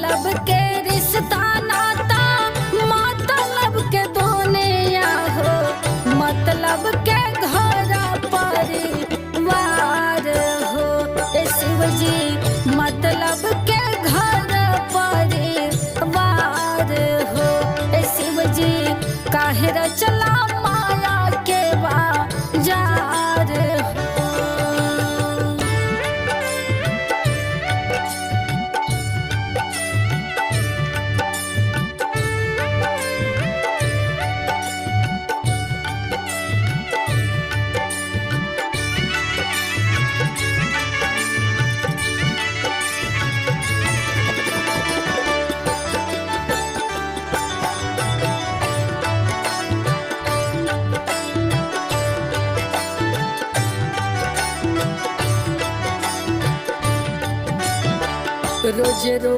मतलब के रिश्ता नाता मतलब के दुनिया हो, मतलब के घर परिवार हो ए शिव जी, मतलब के घर परिवार हो ए शिव जी। काहे रचला माया के बाजार हो। रोज रोज